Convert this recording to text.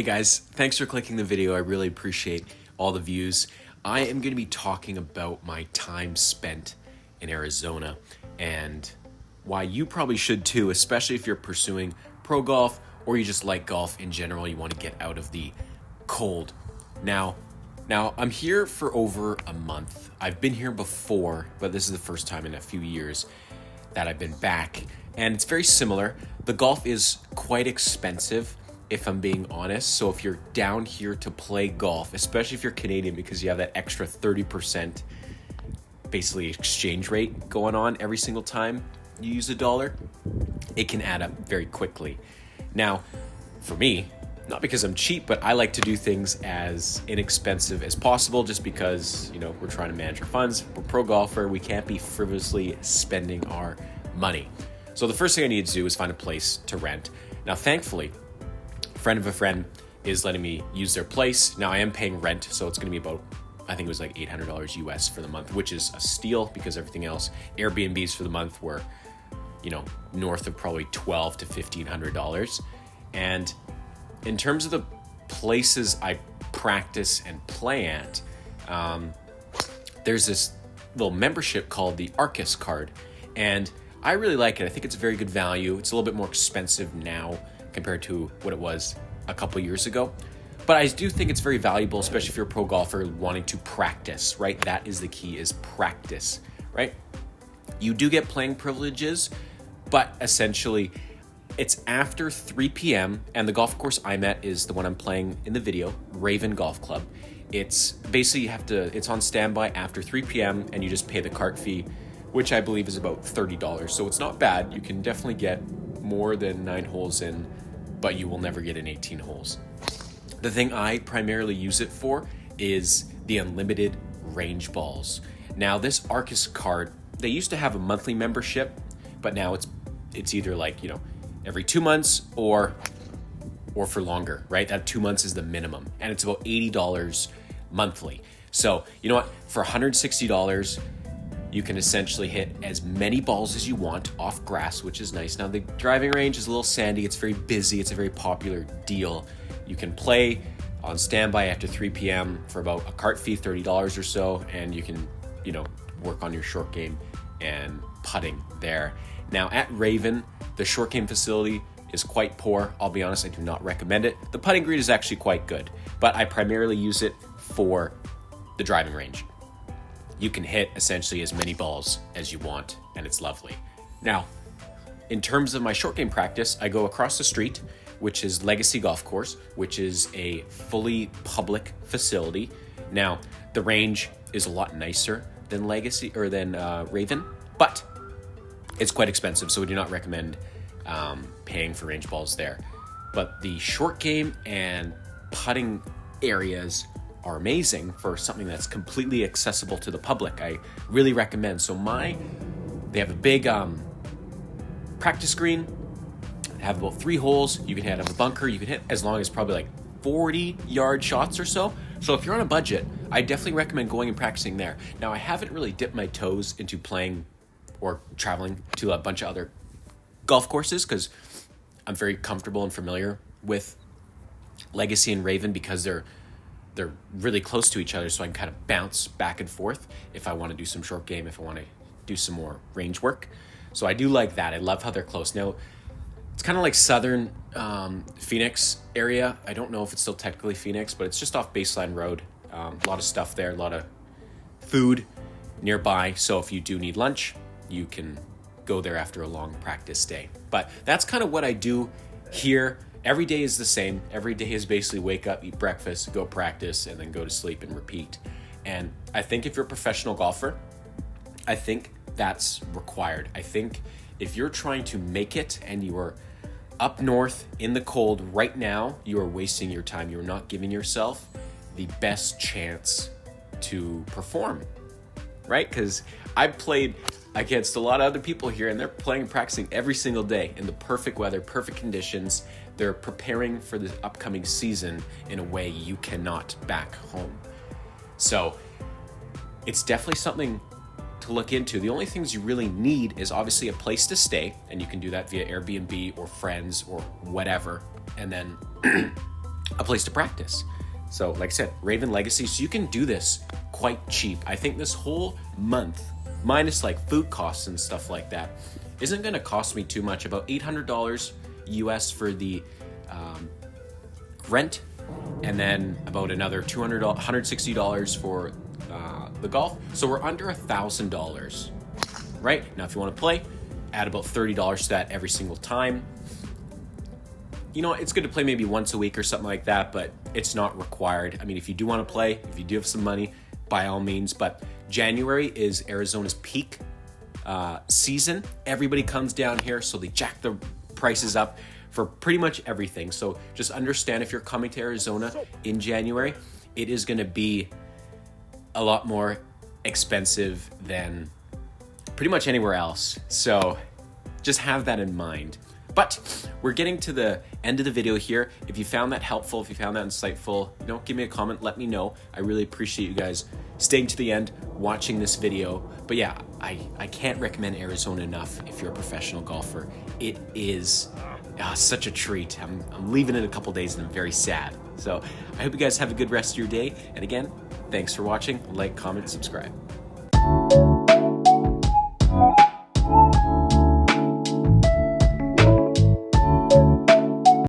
Hey guys, thanks for clicking the video. I really appreciate all the views. I am going to be talking about my time spent in Arizona and why you probably should too, especially if you're pursuing pro golf or you just like golf in general. You want to get out of the cold. Now I'm here for over a month. I've been here before, but this is the first time in a few years that I've been back, and it's very similar. The golf is quite expensive, if I'm being honest. So if you're down here to play golf, especially if you're Canadian, because you have that extra 30% basically exchange rate going on every single time you use a dollar, it can add up very quickly. Now, for me, not because I'm cheap, but I like to do things as inexpensive as possible just because, we're trying to manage our funds. We're pro golfer. We can't be frivolously spending our money. So the first thing I need to do is find a place to rent. Now, thankfully, a friend of a friend is letting me use their place. Now I am paying rent, so it's going to be about, I think it was like $800 US for the month, which is a steal because everything else, Airbnbs for the month were, north of probably $1,200 to $1,500. And in terms of the places I practice and play at, there's this little membership called the Arcus card, and I really like it. I think it's a very good value. It's a little bit more expensive now compared to what it was a couple years ago, but I do think it's very valuable, especially if you're a pro golfer wanting to practice, right? That is the key, is practice, right? You do get playing privileges, but essentially it's after 3 p.m. and the golf course I'm at is the one I'm playing in the video, Raven Golf Club. It's basically it's on standby after 3 p.m. and you just pay the cart fee, which I believe is about $30. So it's not bad. You can definitely get more than 9 holes in, but you will never get in 18 holes. The thing I primarily use it for is the unlimited range balls. Now this Arcus card, they used to have a monthly membership, but now it's either like, every 2 months or for longer, right? That 2 months is the minimum, and it's about $80 monthly. So you know what? For $160, you can essentially hit as many balls as you want off grass, which is nice. Now the driving range is a little sandy. It's very busy. It's a very popular deal. You can play on standby after 3 p.m. for about a cart fee, $30 or so, and you can, work on your short game and putting there. Now at Raven, the short game facility is quite poor. I'll be honest, I do not recommend it. The putting green is actually quite good, but I primarily use it for the driving range. You can hit essentially as many balls as you want, and it's lovely. Now, in terms of my short game practice, I go across the street, which is Legacy Golf Course, which is a fully public facility. Now, the range is a lot nicer than Raven, but it's quite expensive, so we do not recommend paying for range balls there. But the short game and putting areas are amazing for something that's completely accessible to the public. I really recommend. So they have a big practice green, have about 3 holes. You can hit out of a bunker. You can hit as long as probably like 40-yard shots or so. So if you're on a budget, I definitely recommend going and practicing there. Now, I haven't really dipped my toes into playing or traveling to a bunch of other golf courses because I'm very comfortable and familiar with Legacy and Raven because they're really close to each other, so I can kind of bounce back and forth if I want to do some short game, if I want to do some more range work. So I do like that. I love how they're close. Now, it's kind of like southern Phoenix area. I don't know if it's still technically Phoenix, but it's just off Baseline Road. A lot of stuff there, a lot of food nearby. So if you do need lunch, you can go there after a long practice day. But that's kind of what I do here. Every day is the same. Every day is basically wake up, eat breakfast, go practice, and then go to sleep and repeat. And I think if you're a professional golfer, I think that's required. I think if you're trying to make it and you are up north in the cold right now, you are wasting your time. You're not giving yourself the best chance to perform, right? Because I've played against a lot of other people here, and they're playing and practicing every single day in the perfect weather, perfect conditions. They're preparing for the upcoming season in a way you cannot back home. So it's definitely something to look into. The only things you really need is obviously a place to stay, and you can do that via Airbnb or friends or whatever. And then a place to practice. So like I said, Raven Legacy, so you can do this quite cheap. I think this whole month, minus like food costs and stuff like that, isn't gonna cost me too much, about $800 US for the rent, and then about another $160 for the golf. So we're under $1,000, right? Now if you wanna play, add about $30 to that every single time. You know, it's good to play maybe once a week or something like that, but it's not required. I mean, if you do want to play, if you do have some money, by all means. But January is Arizona's peak season. Everybody comes down here, so they jack the prices up for pretty much everything. So just understand, if you're coming to Arizona in January, it is going to be a lot more expensive than pretty much anywhere else. So just have that in mind. But we're getting to the end of the video here. If you found that helpful, if you found that insightful, give me a comment, let me know. I really appreciate you guys staying to the end, watching this video. But yeah, I can't recommend Arizona enough if you're a professional golfer. It is such a treat. I'm leaving in a couple days and I'm very sad. So I hope you guys have a good rest of your day. And again, thanks for watching. Like, comment, subscribe.